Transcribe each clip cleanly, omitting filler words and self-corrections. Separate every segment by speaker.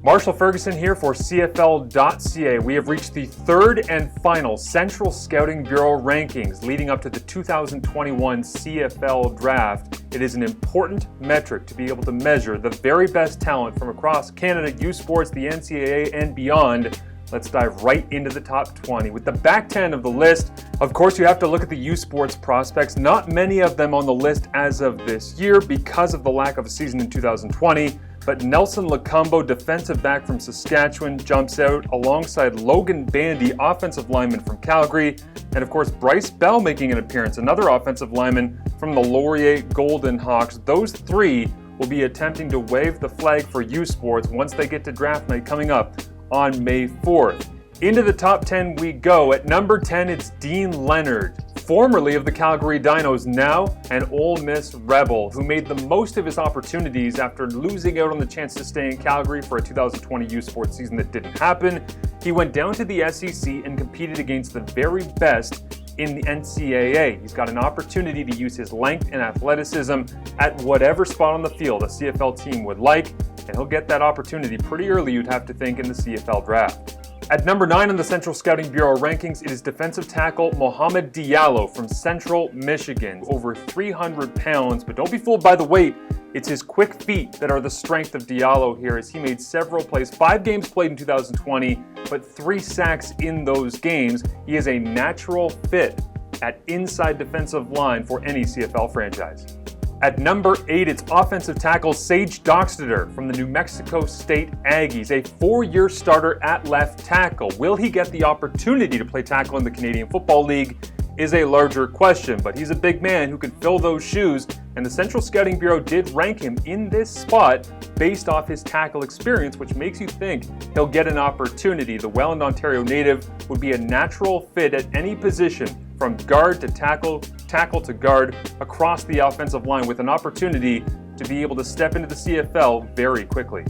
Speaker 1: Marshall Ferguson here for CFL.ca. We have reached the third and final Central Scouting Bureau rankings leading up to the 2021 CFL Draft. It is an important metric to be able to measure the very best talent from across Canada, youth sports, the NCAA, and beyond. Let's dive right into the top 20. With the back 10 of the list, of course, you have to look at the youth sports prospects. Not many of them on the list as of this year because of the lack of a season in 2020. But Nelson Lacombo, defensive back from Saskatchewan, jumps out alongside Logan Bandy, offensive lineman from Calgary, and of course Bryce Bell making an appearance, another offensive lineman from the Laurier Golden Hawks. Those three will be attempting to wave the flag for youth sports once they get to draft night coming up on May 4th. Into the top 10 we go. At number 10, it's Dean Leonard, formerly of the Calgary Dinos, now an Ole Miss Rebel, who made the most of his opportunities after losing out on the chance to stay in Calgary for a 2020 youth sports season that didn't happen. He went down to the SEC and competed against the very best in the NCAA. He's got an opportunity to use his length and athleticism at whatever spot on the field a CFL team would like, and he'll get that opportunity pretty early, you'd have to think, in the CFL Draft. At number 9 on the Central Scouting Bureau rankings, it is defensive tackle Mohamed Diallo from Central Michigan. Over 300 pounds, but don't be fooled by the weight. It's his quick feet that are the strength of Diallo here, as he made several plays. 5 games played in 2020, but 3 sacks in those games. He is a natural fit at inside defensive line for any CFL franchise. At number 8, it's offensive tackle Sage Doxiter from the New Mexico State Aggies, a 4-year starter at left tackle. Will he get the opportunity to play tackle in the Canadian Football League is a larger question, but he's a big man who can fill those shoes, and the Central Scouting Bureau did rank him in this spot based off his tackle experience, which makes you think he'll get an opportunity. The Welland, Ontario native would be a natural fit at any position, from guard to tackle to guard, across the offensive line, with an opportunity to be able to step into the CFL very quickly.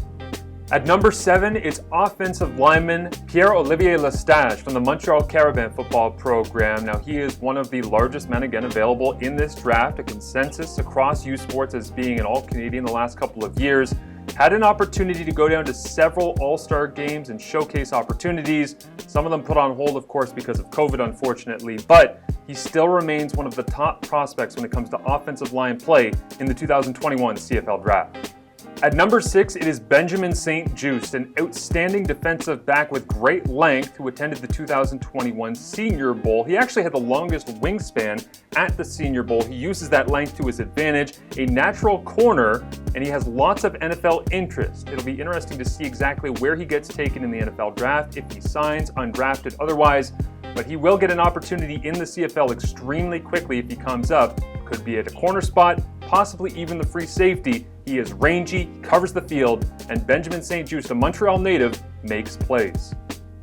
Speaker 1: At number 7, it's offensive lineman Pierrot Olivier Lestage from the Montreal Caravan football program. Now, he is one of the largest men again available in this draft, a consensus across youth sports as being an All-Canadian the last couple of years. Had an opportunity to go down to several All-Star games and showcase opportunities. Some of them put on hold, of course, because of COVID, unfortunately, but he still remains one of the top prospects when it comes to offensive line play in the 2021 CFL Draft. At number 6, it is Benjamin St. Juste, an outstanding defensive back with great length who attended the 2021 Senior Bowl. He actually had the longest wingspan at the Senior Bowl. He uses that length to his advantage, a natural corner, and he has lots of NFL interest. It'll be interesting to see exactly where he gets taken in the NFL Draft, if he signs, undrafted, otherwise, but he will get an opportunity in the CFL extremely quickly if he comes up. Could be at a corner spot, possibly even the free safety. He is rangy, covers the field, and Benjamin St. Juste, a Montreal native, makes plays.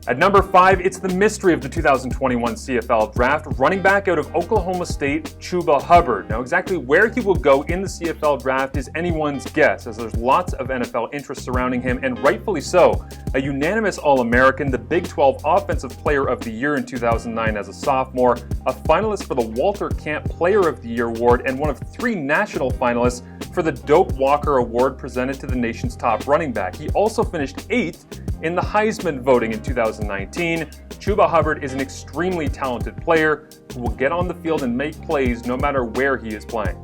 Speaker 1: At number 5, it's the mystery of the 2021 CFL Draft, running back out of Oklahoma State, Chuba Hubbard. Now, exactly where he will go in the CFL Draft is anyone's guess, as there's lots of NFL interest surrounding him, and rightfully so. A unanimous All-American, the Big 12 Offensive Player of the Year in 2009 as a sophomore, a finalist for the Walter Camp Player of the Year award, and one of 3 national finalists for the Doak Walker Award presented to the nation's top running back. He also finished 8th in the Heisman voting in 2019. Chuba Hubbard is an extremely talented player who will get on the field and make plays no matter where he is playing.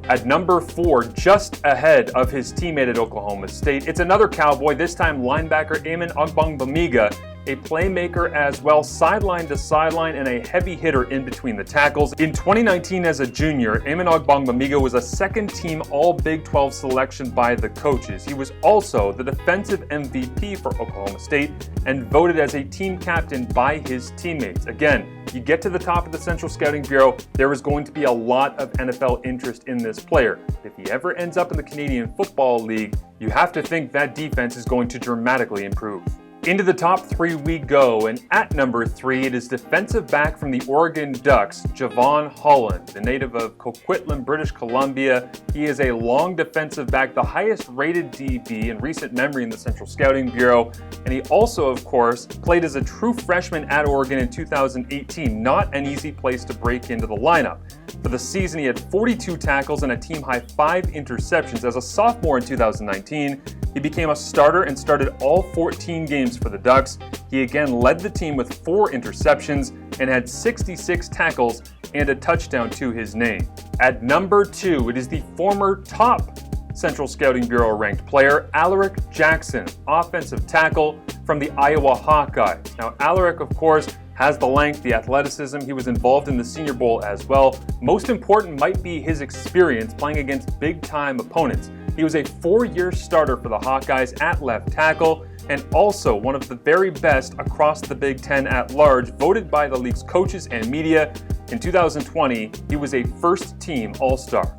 Speaker 1: At number 4, just ahead of his teammate at Oklahoma State, it's another Cowboy, this time linebacker Eamon Ogbongbemiga, a playmaker as well, sideline to sideline, and a heavy hitter in between the tackles. In 2019 as a junior, Eamon Ogbongbemiga was a second-team All-Big 12 selection by the coaches. He was also the defensive MVP for Oklahoma State and voted as a team captain by his teammates. Again, you get to the top of the Central Scouting Bureau, there is going to be a lot of NFL interest in this player. If he ever ends up in the Canadian Football League, you have to think that defense is going to dramatically improve. Into the top 3 we go, and at number 3, it is defensive back from the Oregon Ducks, Javon Holland, the native of Coquitlam, British Columbia. He is a long defensive back, the highest rated DB in recent memory in the Central Scouting Bureau, and he also, of course, played as a true freshman at Oregon in 2018. Not an easy place to break into the lineup. For the season, he had 42 tackles and a team-high 5 interceptions. As a sophomore in 2019, He became a starter and started all 14 games for the Ducks. He again led the team with 4 interceptions and had 66 tackles and a touchdown to his name. At number 2, it is the former top Central Scouting Bureau ranked player, Alaric Jackson, offensive tackle from the Iowa Hawkeyes. Now, Alaric, of course, has the length, the athleticism. He was involved in the Senior Bowl as well. Most important might be his experience playing against big-time opponents. He was a 4-year starter for the Hawkeyes at left tackle and also one of the very best across the Big Ten at large, voted by the league's coaches and media. In 2020, he was a first-team All-Star.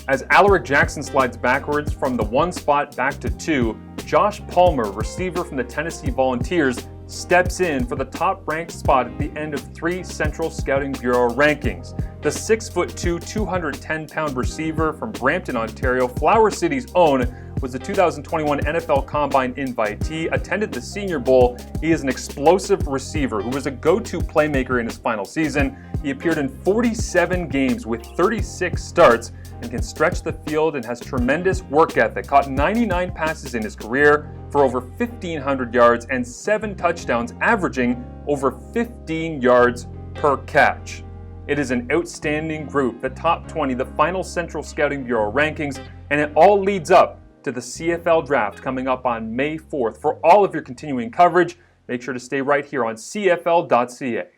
Speaker 1: As Alaric Jackson slides backwards from the 1 spot back to 2, Josh Palmer, receiver from the Tennessee Volunteers, steps in for the top-ranked spot at the end of 3 Central Scouting Bureau rankings. The 6'2", 210-pound receiver from Brampton, Ontario, Flower City's own, was the 2021 NFL Combine invitee, attended the Senior Bowl. He is an explosive receiver who was a go-to playmaker in his final season. He appeared in 47 games with 36 starts and can stretch the field and has tremendous work ethic. Caught 99 passes in his career for over 1,500 yards and 7 touchdowns, averaging over 15 yards per catch. It is an outstanding group, the top 20, the final Central Scouting Bureau rankings, and it all leads up to the CFL Draft coming up on May 4th. For all of your continuing coverage, make sure to stay right here on CFL.ca.